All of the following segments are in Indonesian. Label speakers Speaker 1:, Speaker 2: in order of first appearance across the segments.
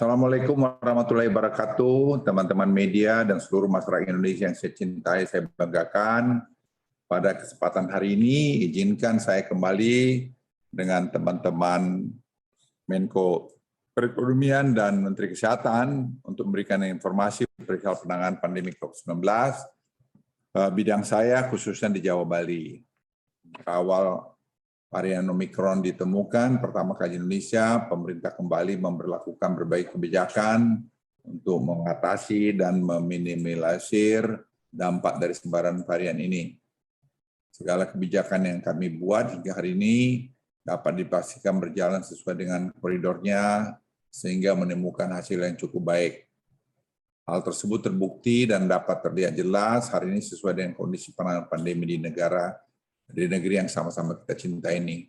Speaker 1: Assalamualaikum warahmatullahi wabarakatuh, teman-teman media dan seluruh masyarakat Indonesia yang saya cintai, saya banggakan. Pada kesempatan hari ini, izinkan saya kembali dengan teman-teman Menko Perekonomian dan Menteri Kesehatan untuk memberikan informasi perihal penanganan pandemi COVID-19. Bidang saya khususnya di Jawa Bali. Awal varian Omikron ditemukan, pertama kali di Indonesia, pemerintah kembali memberlakukan berbagai kebijakan untuk mengatasi dan meminimalisir dampak dari sebaran varian ini. Segala kebijakan yang kami buat hingga hari ini dapat dipastikan berjalan sesuai dengan koridornya, sehingga menemukan hasil yang cukup baik. Hal tersebut terbukti dan dapat terlihat jelas hari ini sesuai dengan kondisi penanganan pandemi di negeri yang sama-sama kita cintai ini.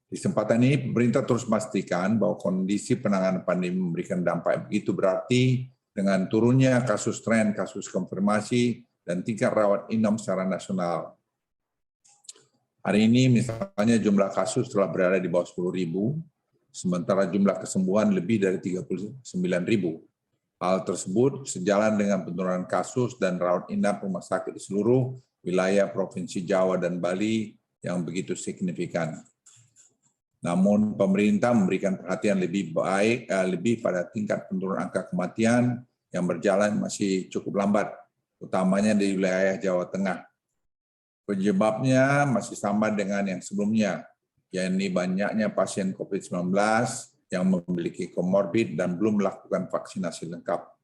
Speaker 1: Di kesempatan ini, pemerintah terus memastikan bahwa kondisi penanganan pandemi memberikan dampak begitu berarti dengan turunnya kasus tren, kasus konfirmasi, dan tingkat rawat inap secara nasional. Hari ini misalnya jumlah kasus telah berada di bawah 10.000, sementara jumlah kesembuhan lebih dari 39.000. Hal tersebut sejalan dengan penurunan kasus dan rawat inap rumah sakit di seluruh wilayah Provinsi Jawa dan Bali yang begitu signifikan. Namun pemerintah memberikan perhatian lebih pada tingkat penurunan angka kematian yang berjalan masih cukup lambat, utamanya di wilayah Jawa Tengah. Penyebabnya masih sama dengan yang sebelumnya, yakni banyaknya pasien COVID-19 yang memiliki komorbid dan belum melakukan vaksinasi lengkap.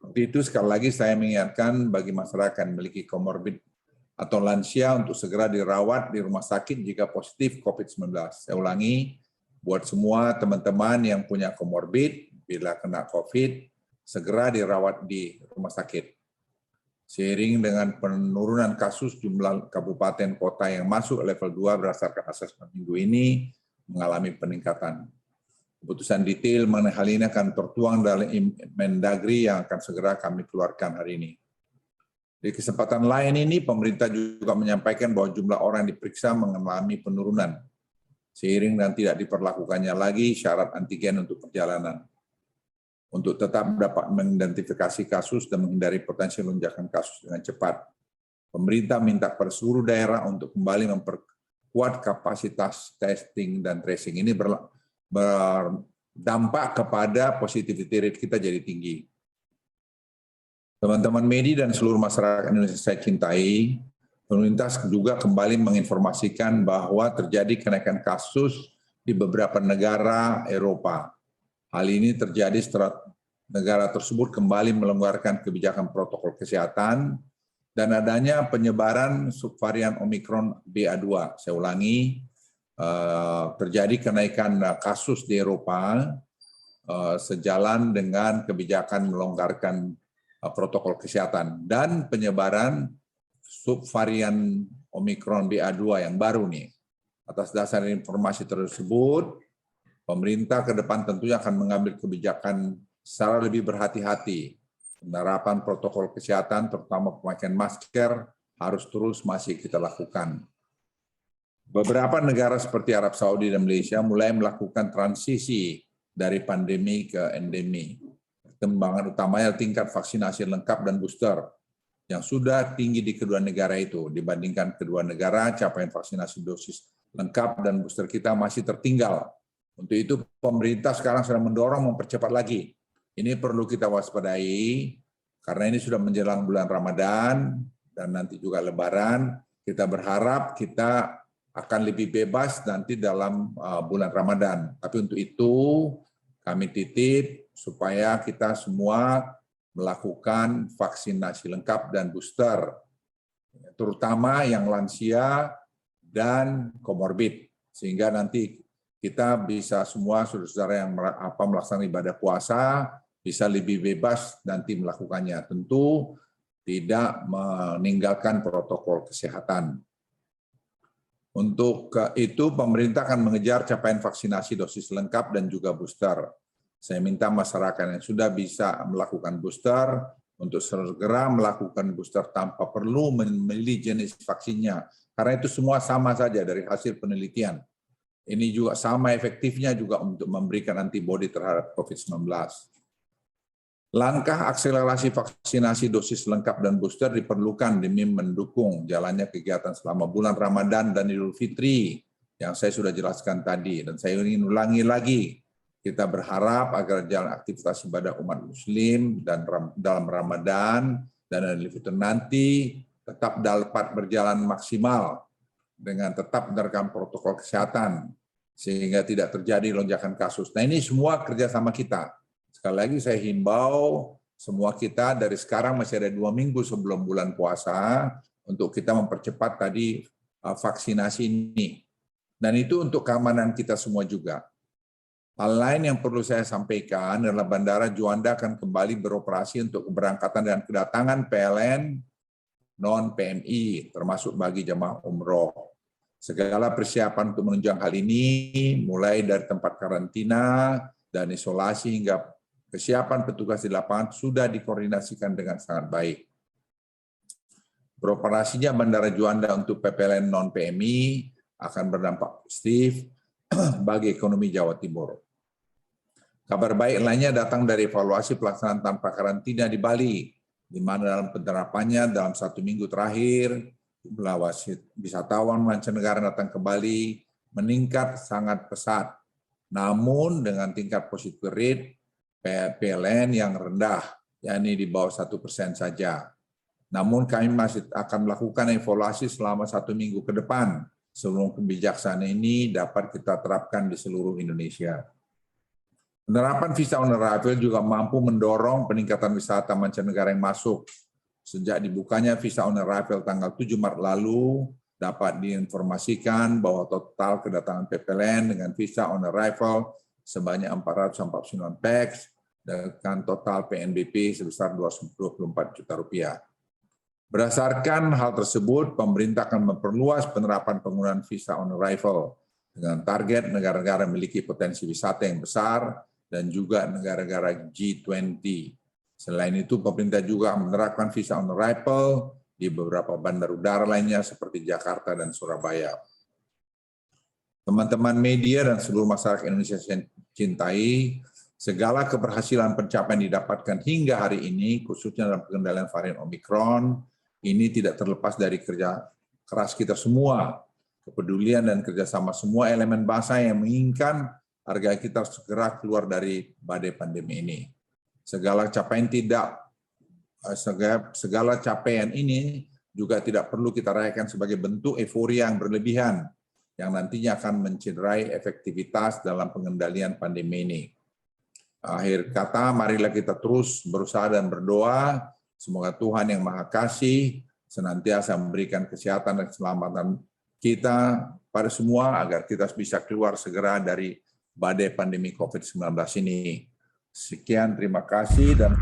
Speaker 1: Untuk itu sekali lagi saya mengingatkan bagi masyarakat yang memiliki komorbid atau lansia untuk segera dirawat di rumah sakit jika positif COVID-19. Saya ulangi, buat semua teman-teman yang punya komorbid, bila kena COVID, segera dirawat di rumah sakit. Seiring dengan penurunan kasus jumlah kabupaten kota yang masuk level 2 berdasarkan asesmen minggu ini mengalami peningkatan. Keputusan detail mengenai hal ini akan tertuang dalam Mendagri yang akan segera kami keluarkan hari ini. Di kesempatan lain ini, pemerintah juga menyampaikan bahwa jumlah orang yang diperiksa mengalami penurunan, seiring dan tidak diperlakukannya lagi syarat antigen untuk perjalanan. Untuk tetap dapat mengidentifikasi kasus dan menghindari potensi lonjakan kasus dengan cepat, pemerintah minta kepada seluruh daerah untuk kembali memperkuat kapasitas testing dan tracing. Ini berdampak kepada positivity rate kita jadi tinggi. Teman-teman media dan seluruh masyarakat Indonesia saya cintai, pemerintah juga kembali menginformasikan bahwa terjadi kenaikan kasus di beberapa negara Eropa. Hal ini terjadi setelah negara tersebut kembali melonggarkan kebijakan protokol kesehatan dan adanya penyebaran subvarian Omikron BA2. Saya ulangi, terjadi kenaikan kasus di Eropa sejalan dengan kebijakan melonggarkan protokol kesehatan dan penyebaran subvarian Omikron BA2 yang baru nih. Atas dasar informasi tersebut, pemerintah ke depan tentunya akan mengambil kebijakan secara lebih berhati-hati. Penerapan protokol kesehatan, terutama pemakaian masker, harus terus masih kita lakukan. Beberapa negara seperti Arab Saudi dan Malaysia mulai melakukan transisi dari pandemi ke endemi. Perkembangan utamanya tingkat vaksinasi lengkap dan booster yang sudah tinggi di kedua negara itu. Dibandingkan kedua negara, capaian vaksinasi dosis lengkap dan booster kita masih tertinggal. Untuk itu pemerintah sekarang sedang mendorong mempercepat lagi. Ini perlu kita waspadai karena ini sudah menjelang bulan Ramadan dan nanti juga Lebaran. Kita berharap kita akan lebih bebas nanti dalam bulan Ramadan. Tapi untuk itu kami titip supaya kita semua melakukan vaksinasi lengkap dan booster, terutama yang lansia dan komorbid, sehingga nanti kita bisa semua saudara-saudara yang melaksanakan ibadah puasa bisa lebih bebas nanti melakukannya. Tentu tidak meninggalkan protokol kesehatan. Untuk itu pemerintah akan mengejar capaian vaksinasi dosis lengkap dan juga booster. Saya minta masyarakat yang sudah bisa melakukan booster untuk segera melakukan booster tanpa perlu memilih jenis vaksinnya. Karena itu semua sama saja dari hasil penelitian. Ini juga sama efektifnya juga untuk memberikan antibodi terhadap COVID-19. Langkah akselerasi vaksinasi dosis lengkap dan booster diperlukan demi mendukung jalannya kegiatan selama bulan Ramadan dan Idul Fitri yang saya sudah jelaskan tadi. Dan saya ingin ulangi lagi, kita berharap agar jalan aktivitas ibadah umat muslim dan dalam Ramadan dan Idul Fitri nanti tetap dapat berjalan maksimal dengan tetap menerapkan protokol kesehatan sehingga tidak terjadi lonjakan kasus. Nah, ini semua kerjasama kita. Sekali lagi saya himbau semua kita dari sekarang masih ada 2 minggu sebelum bulan puasa untuk kita mempercepat tadi vaksinasi ini. Dan itu untuk keamanan kita semua juga. Hal lain yang perlu saya sampaikan adalah Bandara Juanda akan kembali beroperasi untuk keberangkatan dan kedatangan PLN non-PMI, termasuk bagi jemaah umroh. Segala persiapan untuk menunjang hal ini, mulai dari tempat karantina dan isolasi hingga kesiapan petugas di lapangan sudah dikoordinasikan dengan sangat baik. Beroperasinya Bandara Juanda untuk PPLN non-PMI akan berdampak positif bagi ekonomi Jawa Timur. Kabar baik lainnya datang dari evaluasi pelaksanaan tanpa karantina di Bali, di mana dalam penerapannya dalam 1 minggu terakhir, jumlah wisatawan mancanegara datang ke Bali meningkat sangat pesat. Namun dengan tingkat positivity rate PLN yang rendah, yakni di bawah 1% saja. Namun kami masih akan melakukan evaluasi selama 1 minggu ke depan sebelum kebijaksanaan ini dapat kita terapkan di seluruh Indonesia. Penerapan visa on arrival juga mampu mendorong peningkatan wisata mancanegara yang masuk. Sejak dibukanya visa on arrival tanggal 7 Maret lalu, dapat diinformasikan bahwa total kedatangan PPLN dengan visa on arrival sebanyak 449 pax dengan total PNBP sebesar 224 juta rupiah. Berdasarkan hal tersebut, pemerintah akan memperluas penerapan penggunaan visa on arrival dengan target negara-negara memiliki potensi wisata yang besar dan juga negara-negara G20. Selain itu, pemerintah juga menerapkan visa on arrival di beberapa bandar udara lainnya seperti Jakarta dan Surabaya. Teman-teman media dan seluruh masyarakat Indonesia yang cintai, segala keberhasilan pencapaian didapatkan hingga hari ini, khususnya dalam pengendalian varian Omikron, ini tidak terlepas dari kerja keras kita semua, kepedulian dan kerjasama semua elemen bangsa yang menginginkan agar kita segera keluar dari badai pandemi ini. Segala capaian ini juga tidak perlu kita rayakan sebagai bentuk euforia yang berlebihan, yang nantinya akan mencederai efektivitas dalam pengendalian pandemi ini. Akhir kata, marilah kita terus berusaha dan berdoa, semoga Tuhan yang Maha Kasih senantiasa memberikan kesehatan dan keselamatan kita pada semua agar kita bisa keluar segera dari badai pandemi COVID-19 ini. Sekian, terima kasih dan